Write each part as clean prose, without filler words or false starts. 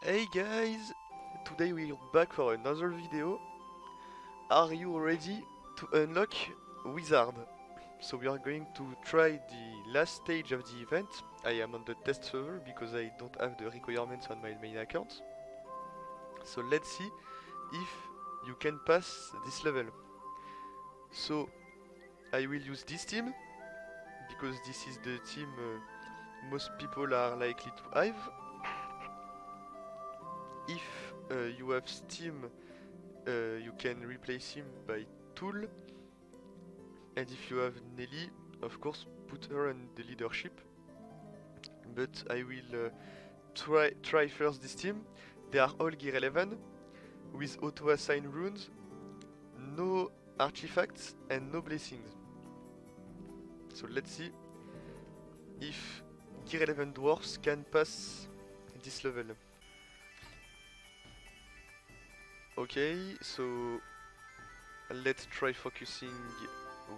Hey guys! Today we are back for another video. Are you ready to unlock Wizard? So we are going to try the last stage of the event. I am on the test server because I don't have the requirements on my main account. So let's see if you can pass this level. So I will use this team because this is the team most people are likely to have. If you have Steam, you can replace him by Tool, and if you have Nelly, of course put her in the leadership. But I will try first this team. They are all Gear 11 with auto assign runes, no artifacts and no blessings. So let's see if Gear 11 dwarfs can pass this level. Okay, so let's try focusing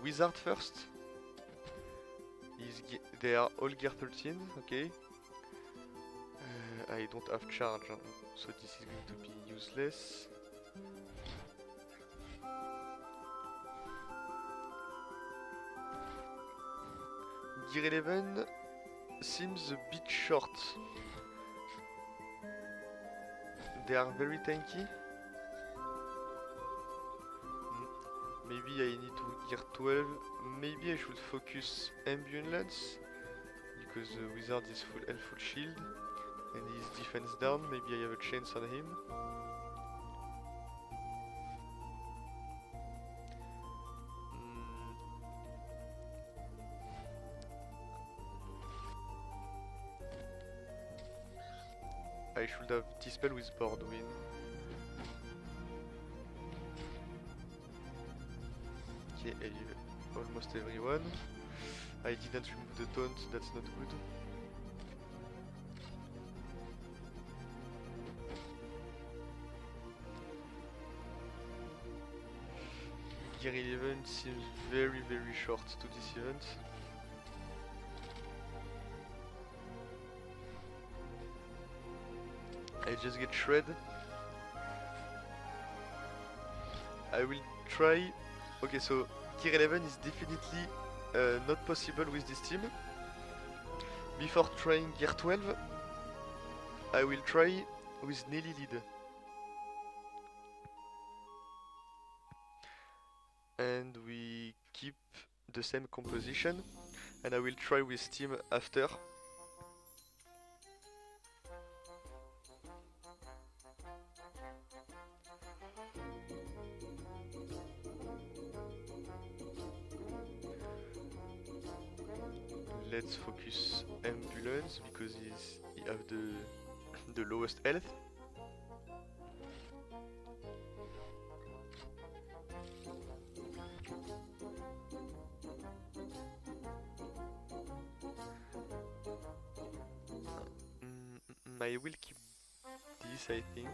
Wizard first. They are all gear 13, okay. I don't have charge, so this is going to be useless. Gear 11 seems a bit short. They are very tanky. Maybe I need to gear 12. Maybe I should focus Ambulance because the wizard is full health, full shield, and his defense down. Maybe I have a chance on him. I should have Dispel with Bordwin. Okay, I leave almost everyone. I didn't remove the taunt, that's not good. Gear 11 seems very short to this event. I just get shred. I will try. Okay, so Gear 11 is definitely not possible with this team. Before trying Gear 12, I will try with Nelly lead. And we keep the same composition, and I will try with team after. Let's focus Ambulance because he have the lowest health. I will keep this, I think.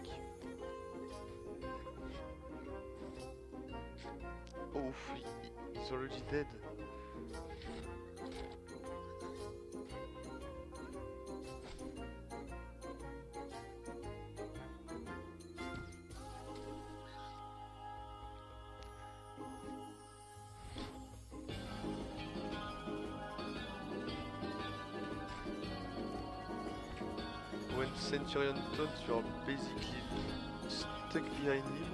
Oh, he's already dead. When Centurion taunts, you are basically stuck behind him.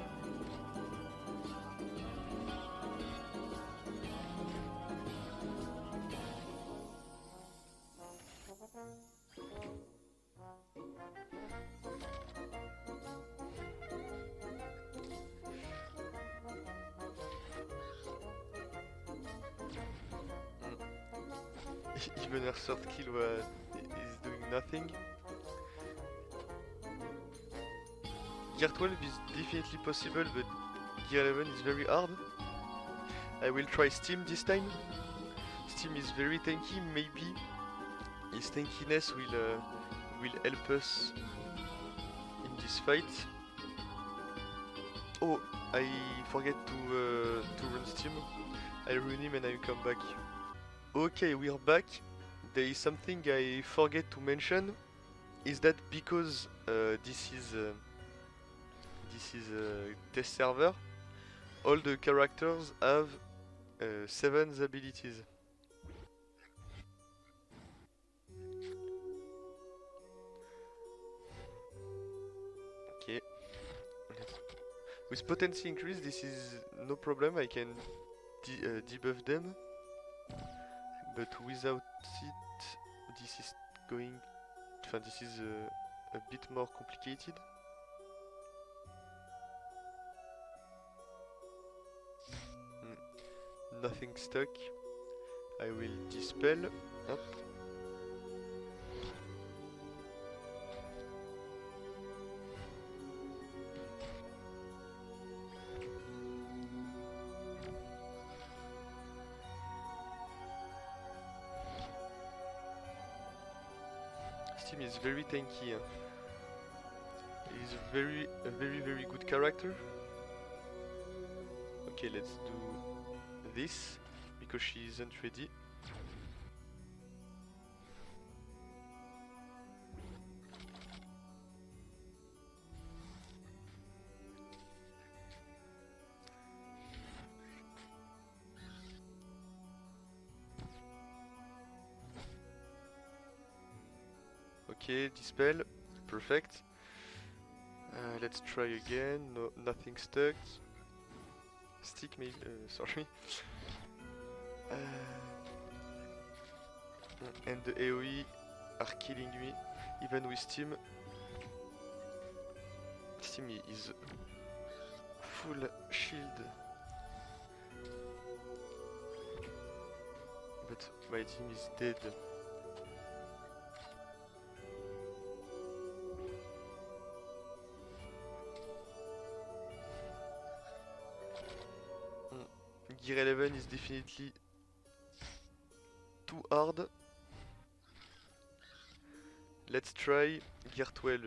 Even her third kill is doing nothing. Gear 12 is definitely possible, but Gear 11 is very hard. I will try Steam this time. Steam is very tanky, maybe his tankiness will help us in this fight. Oh, I forget to run Steam. I run him and I come back. Okay, we're back. There is something I forget to mention. is that because this is a test server, all the characters have 7 abilities. Okay. With potency increase, this is no problem. I can debuff them, but without it, this is going. This is a bit more complicated. Nothing stuck. I will dispel. Hop. Steam is very tanky. He's a very good character. Okay, let's do this because she isn't ready. Okay, dispel, perfect. Let's try again. No, nothing stuck. Stick maybe. Sorry. And the AoE are killing me, even with Steam. Steam is full shield, but my team is dead. Gear 11 is definitely too hard. Let's try Gear 12.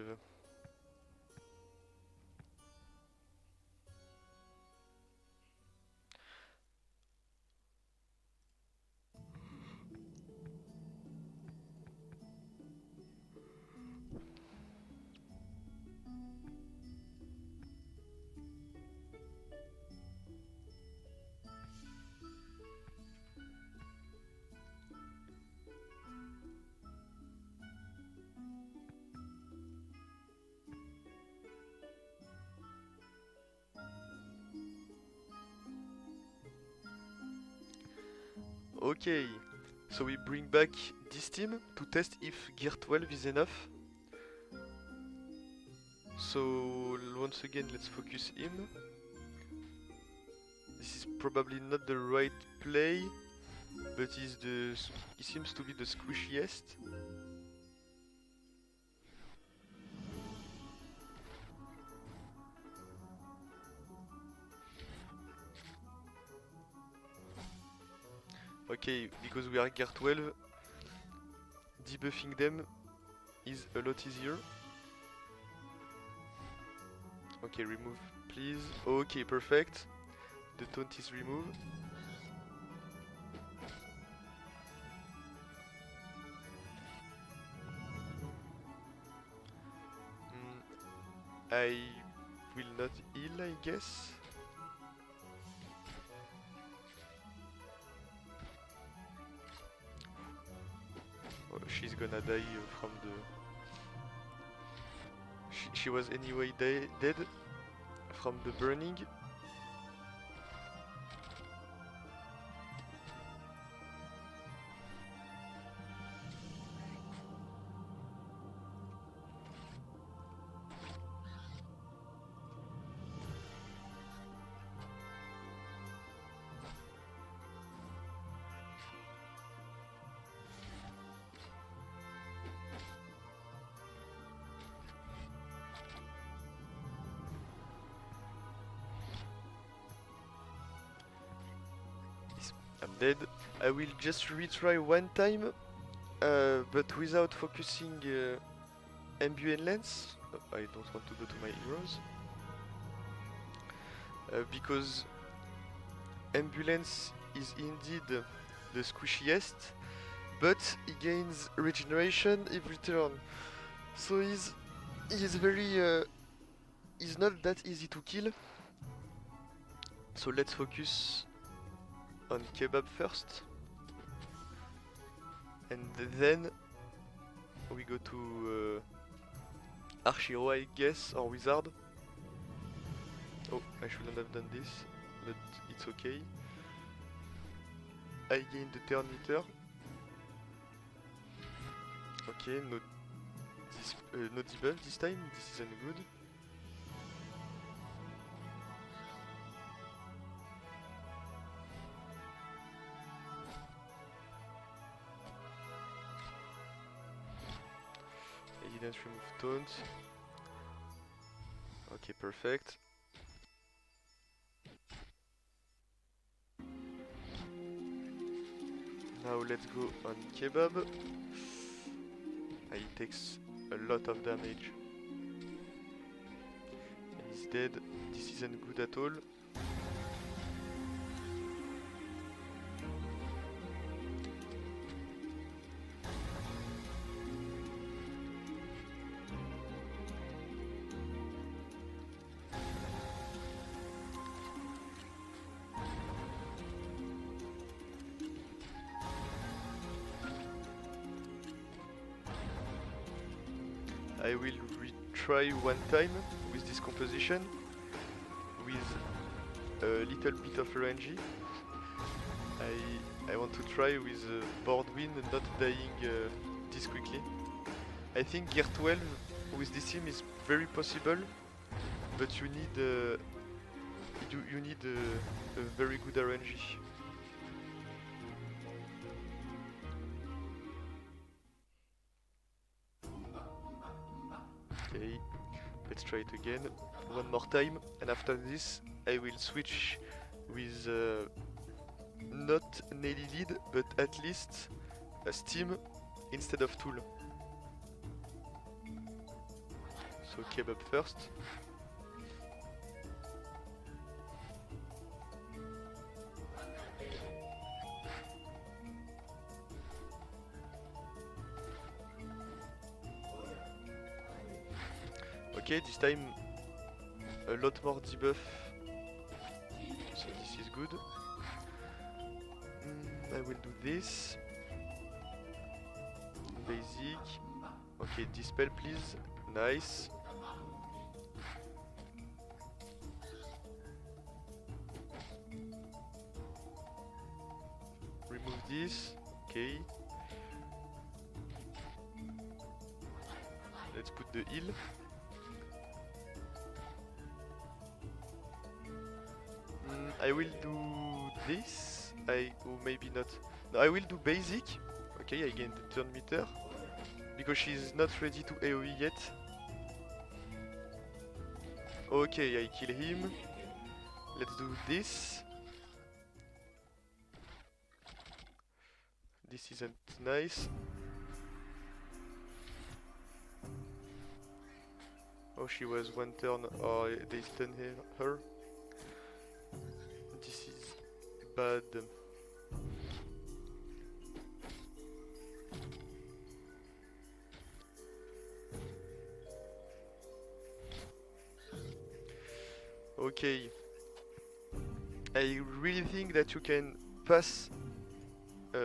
Okay, so we bring back this team to test if Gear 12 is enough. So once again, let's focus him. This is probably not the right play, but he seems to be the squishiest. Okay, because we are Gear 12, debuffing them is a lot easier. Okay, remove please. Okay, perfect. The taunt is removed. I will not heal, I guess. Oh, she's gonna die from the... She was anyway dead from the burning. I'm dead. I will just retry one time, but without focusing Ambient Lens. I don't want to go to my heroes. Because Ambulance is indeed the squishiest, but he gains regeneration every turn. So he's very he's not that easy to kill. So let's focus on Kebab first, and then we go to Archero, I guess, or Wizard. Oh, I shouldn't have done this, but it's okay. I gain the turn meter. Okay, no debuff this time, this isn't good. I didn't remove taunt. Okay, perfect. Now let's go on Kebab. He takes a lot of damage. And he's dead. This isn't good at all. I will retry one time with this composition with a little bit of RNG. I want to try with board win not dying this quickly. I think Gear 12 with this team is very possible, but you need you need a very good RNG. Okay, let's try it again one more time, and after this I will switch with not Nelly lead, but at least a Steam instead of Tool. So Kebab first. Okay, this time a lot more debuff, so this is good. I will do this. Basic. Okay, dispel please. Nice. Remove this. Okay. Let's put the heal. I will do this. Or maybe not. No, I will do basic. Okay, I gain the turn meter because she's not ready to AoE yet. Okay, I kill him. Let's do this. This isn't nice. Oh, she was one turn, or they stun her. This is bad. Okay. I really think that you can pass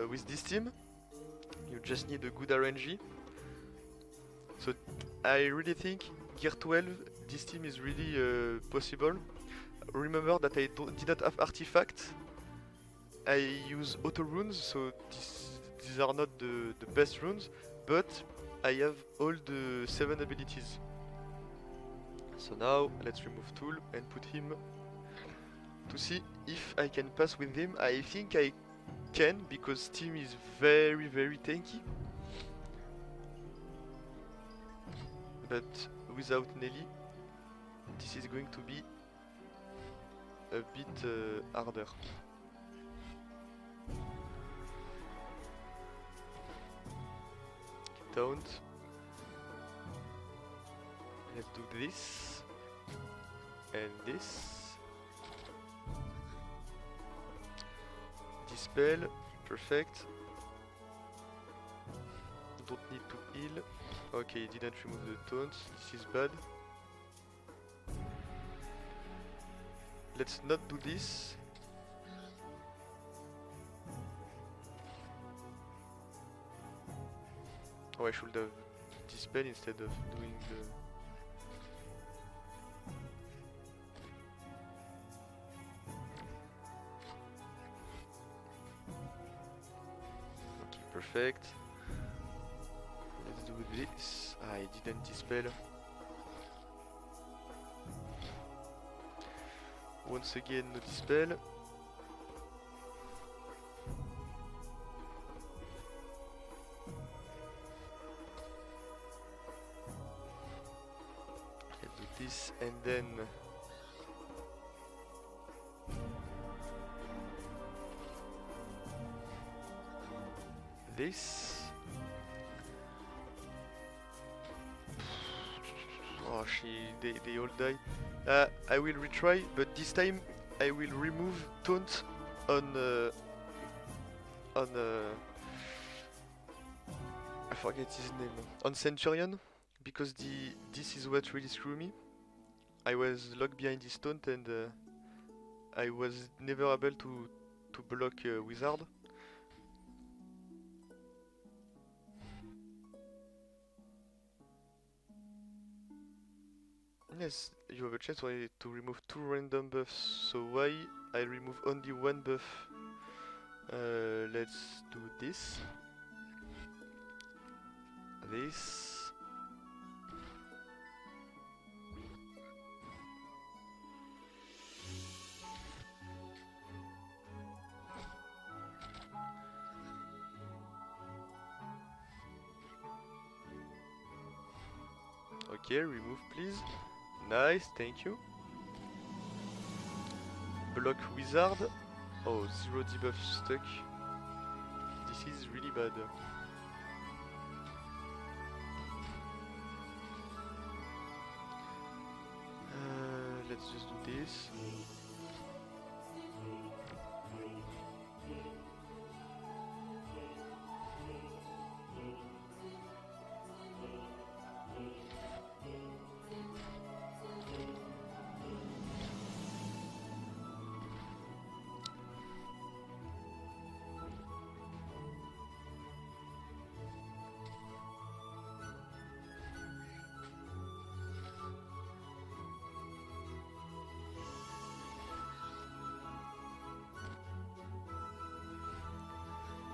with this team. You just need a good RNG. So I really think Gear 12, this team is really possible. Remember that I did not have artifact. I use auto runes, so these are not the best runes, but I have all the 7 abilities. So now let's remove Tool and put him to see if I can pass with him. I think I can, because Steam is very tanky. But without Nelly, this is going to be a bit harder. Taunt. Let's do this and this. Dispel, perfect. don't need to heal. Okay, he didn't remove the taunts. This is bad. Let's not do this. Oh, I should have dispelled instead of doing the... Okay, perfect. Let's do this. Ah, I didn't dispel. Once again, no dispel. Let's do this and then this. Oh, they all die. I will retry, but this time I will remove taunt on I forget his name. On Centurion, because this is what really screwed me. I was locked behind this taunt and I was never able to block Wizard. Yes, you have a chance to remove 2 random buffs, so why I remove only 1 buff? Let's do this. This. Okay, remove please. Nice, thank you. Block Wizard. Oh, 0 debuff stuck. This is really bad. Let's just do this.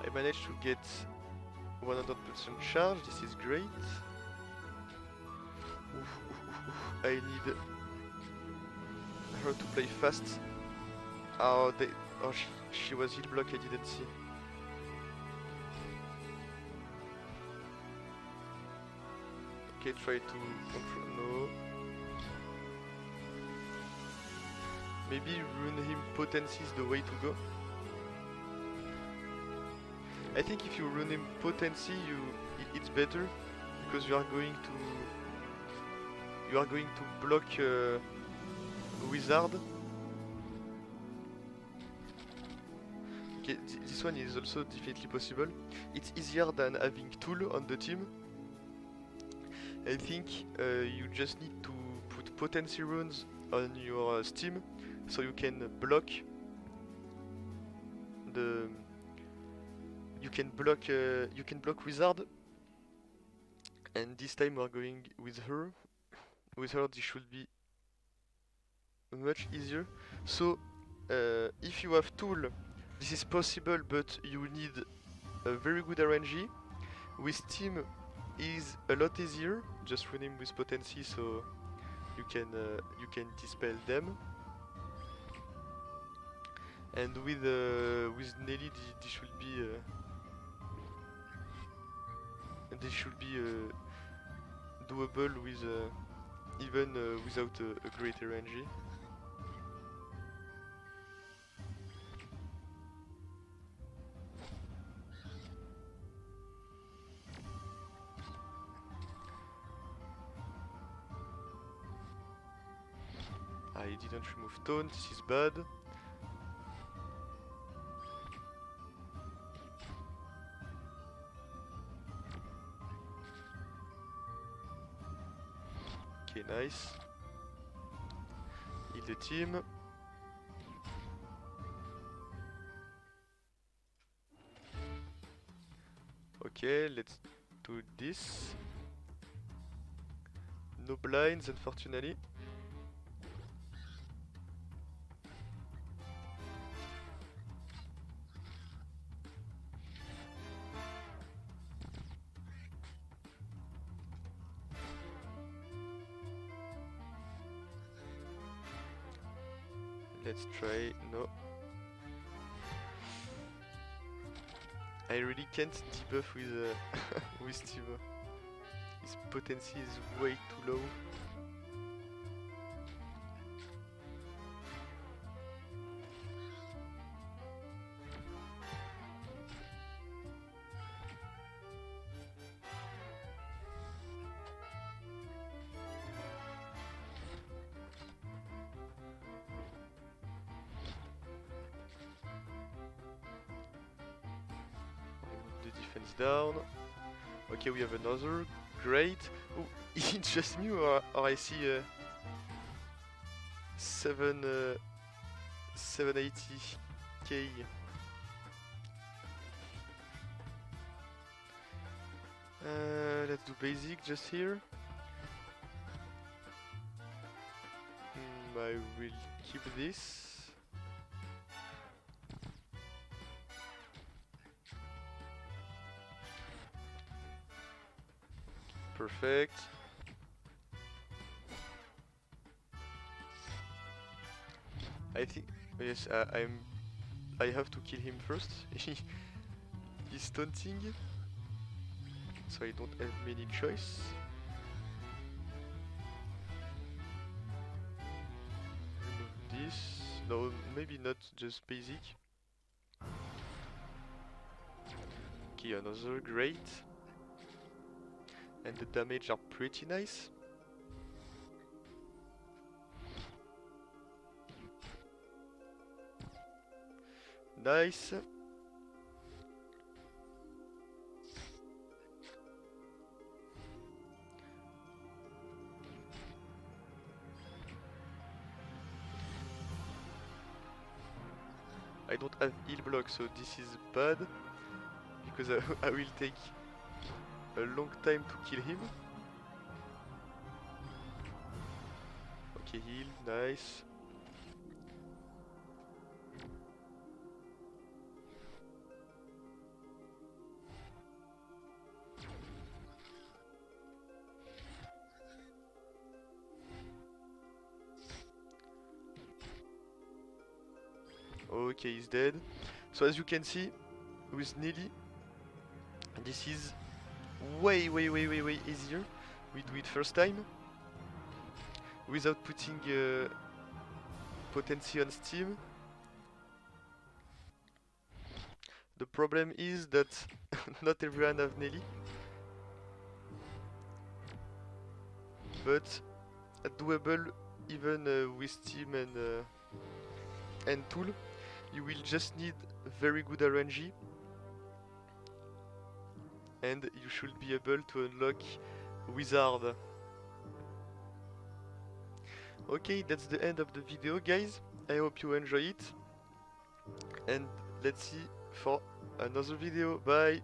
I managed to get 100% charge, this is great. I need her to play fast. Oh, she was heal block, I didn't see. Okay, try to control, no. Maybe ruin him potency is the way to go. I think if you run him potency, it's better because you are going to block Wizard. Okay, this one is also definitely possible. It's easier than having Tool on the team. I think you just need to put potency runes on your Steam so you can block the. You can block Wizard, and this time we're going with her. With her, this should be much easier. So, if you have Tool, this is possible, but you need a very good RNG. With Team, is a lot easier. Just run him with potency, so you can dispel them. And with Nelly, this should be. This should be doable with even without a great RNG. I didn't remove taunt, this is bad. Okay, nice. Heal the team. Okay, let's do this. No blinds, unfortunately. Let's try. No. I really can't debuff with with Timo. His potency is way too low. The defense down. Okay, we have another. Great. Oh, it's just me or I see 780k. Let's do basic just here. I will keep this. Perfect. I think yes, I have to kill him first. He's taunting, so I don't have many choice. Remove this. No, maybe not just basic. Okay, another great. And the damage are pretty nice. Nice. I don't have heal block, so this is bad because I will take a long time to kill him. Okay, heal, nice. Okay, he's dead. So as you can see, with Nelly, this is way easier. We do it first time without putting potency on Steam. The problem is that not everyone have Nelly, but doable even with Steam and Tool. You will just need very good RNG and you should be able to unlock Wizard. Okay, that's the end of the video, guys. I hope you enjoy it, and let's see for another video. Bye!